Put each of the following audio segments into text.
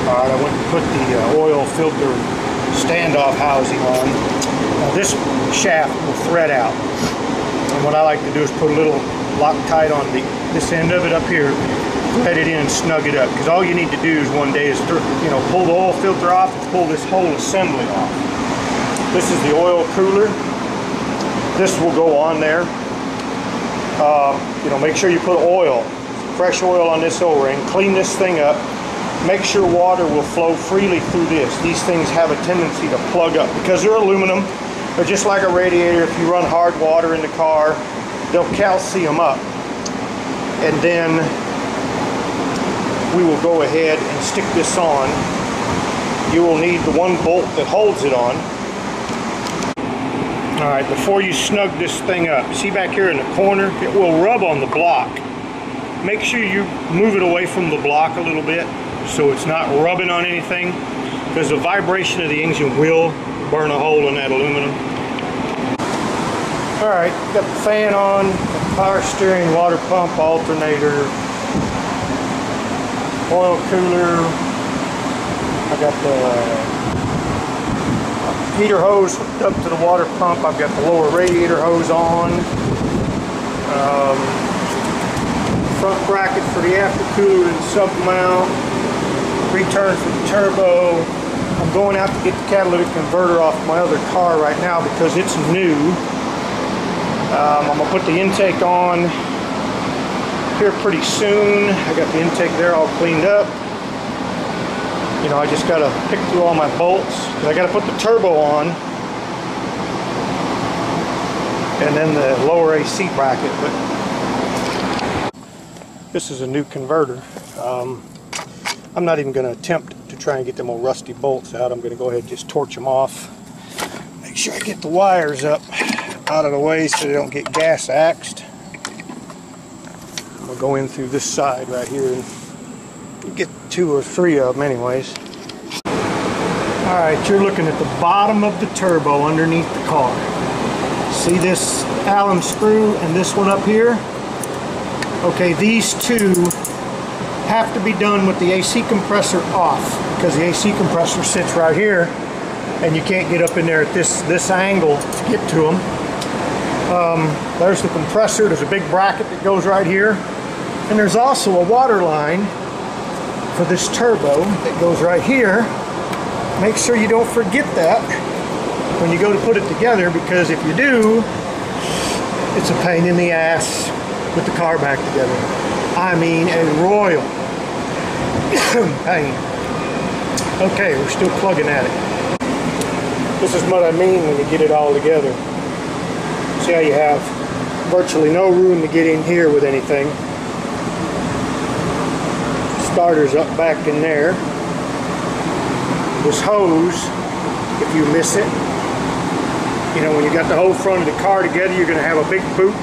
Alright, I went and put the oil filter standoff housing on. Now this shaft will thread out. And what I like to do is put a little Loctite on this end of it up here, thread it in and snug it up. Because all you need to do is one day is, pull the oil filter off and pull this whole assembly off. This is the oil cooler. This will go on there. Make sure you put oil, fresh oil on this O-ring. Clean this thing up. Make sure water will flow freely through this. These things have a tendency to plug up because they're aluminum. They're just like a radiator. If you run hard water in the car, they'll calcium up. And then we will go ahead and stick this on. You will need the one bolt that holds it on. All right, before you snug this thing up, see back here in the corner, it will rub on the block. Make sure you move it away from the block a little bit so it's not rubbing on anything, because the vibration of the engine will burn a hole in that aluminum. All right, got the fan on, power steering, water pump, alternator, oil cooler. I got the heater hose hooked up to the water pump. I've got the lower radiator hose on. Front bracket for the aftercooler and sub mount. Return for the turbo. I'm going out to get the catalytic converter off my other car right now because it's new. I'm going to put the intake on here pretty soon. I got the intake there all cleaned up. I just got to pick through all my bolts. I got to put the turbo on. And then the lower AC bracket. But this is a new converter. I'm not even going to attempt to try and get them old rusty bolts out. I'm going to go ahead and just torch them off. Make sure I get the wires up out of the way so they don't get gas axed. I'm going to go in through this side right here and get 2 or 3 of them anyways. Alright, you're looking at the bottom of the turbo underneath the car. See this Allen screw and this one up here? Okay, these two have to be done with the AC compressor off because the AC compressor sits right here and you can't get up in there at this angle to get to them. There's the compressor. There's a big bracket that goes right here, and there's also a water line for this turbo that goes right here. Make sure you don't forget that when you go to put it together, because if you do, it's a pain in the ass with the car back together. I mean a royal pain. Okay, we're still plugging at it. This is what I mean when you get it all together. See how you have virtually no room to get in here with anything. Starter's up back in there. This hose, if you miss it, when you got the whole front of the car together, you're going to have a big boot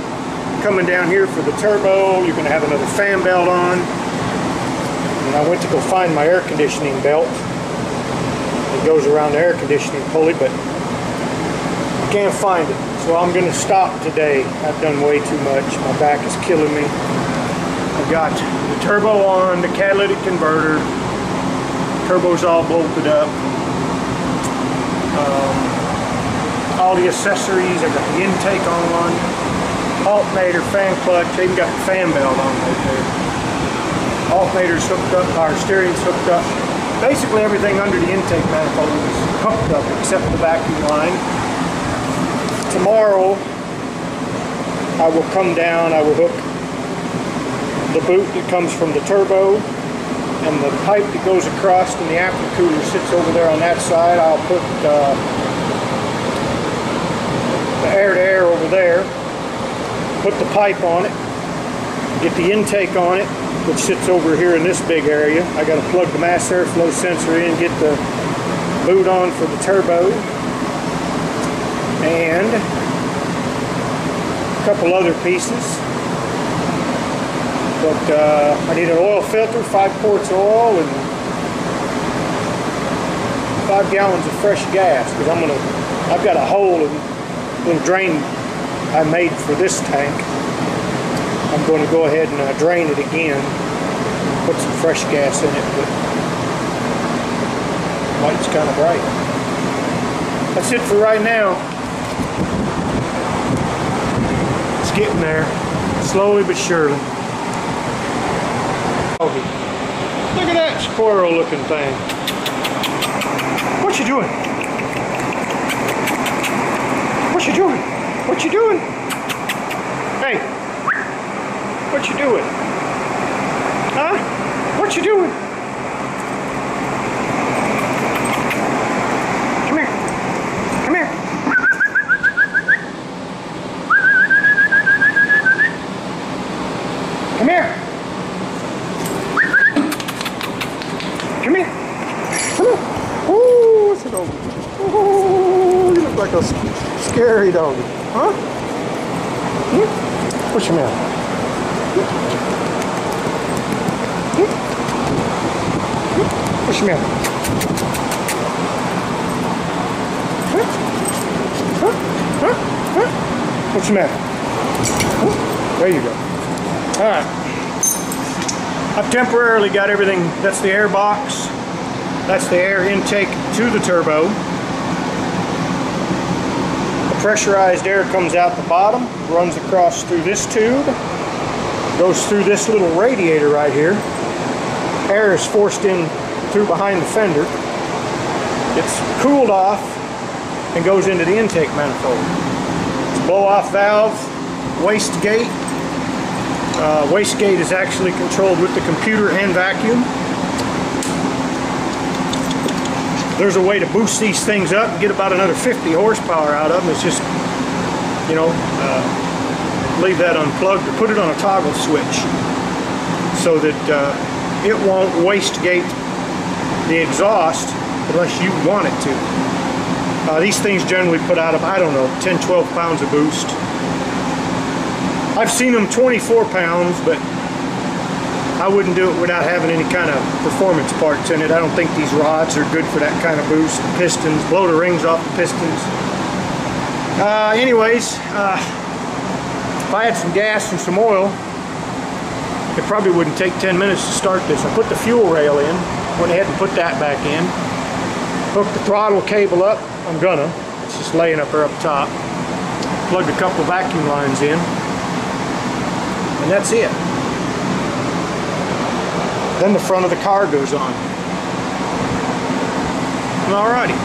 coming down here for the turbo. You're going to have another fan belt on. And I went to go find my air conditioning belt. It goes around the air conditioning pulley, but I can't find it. So I'm going to stop today. I've done way too much. My back is killing me. I've got the turbo on, the catalytic converter. Turbo's all bolted up. All the accessories. I got the intake on. Alternator, fan clutch. I even got the fan belt on right there. Alternator's hooked up. Power steering's hooked up. Basically everything under the intake manifold is hooked up except the vacuum line. Tomorrow I will come down. I will hook the boot that comes from the turbo and the pipe that goes across, and the aftercooler sits over there on that side. I'll put the air-to-air over there, put the pipe on it, get the intake on it, which sits over here in this big area. I got to plug the mass airflow sensor in, get the boot on for the turbo, and a couple other pieces. But I need an oil filter, 5 quarts of oil, and 5 gallons of fresh gas, because I've got a hole in the drain I made for this tank. I'm going to go ahead and drain it again, put some fresh gas in it. But Light's kind of bright. That's it for right now. It's getting there, slowly but surely. Look at that squirrel-looking thing. What you doing? What you doing? What you doing? Hey, what you doing? Huh? What you doing? Come here. Come here. Come here. Come here. Come here. Ooh, what's it over? Ooh, you look like a scary doggy. Huh? What's your mouth? What's your mouth? What's your matter? There you go. Alright. I've temporarily got everything. That's the air box. That's the air intake to the turbo. The pressurized air comes out the bottom, runs across through this tube, goes through this little radiator right here. Air is forced in through behind the fender. It's cooled off and goes into the intake manifold. It's blow-off valve, wastegate. Wastegate is actually controlled with the computer and vacuum. There's a way to boost these things up and get about another 50 horsepower out of them. It's just, you know, leave that unplugged or put it on a toggle switch so that it won't wastegate the exhaust unless you want it to. These things generally put out, I don't know, 10, 12 pounds of boost. I've seen them 24 pounds, but I wouldn't do it without having any kind of performance parts in it. I don't think these rods are good for that kind of boost. The pistons, blow the rings off the pistons. Anyways, if I had some gas and some oil, it probably wouldn't take 10 minutes to start this. I put the fuel rail in, went ahead and put that back in, hooked the throttle cable up. I'm gonna. It's just laying up there up top. Plugged a couple vacuum lines in, and that's it. Then the front of the car goes on. Alrighty.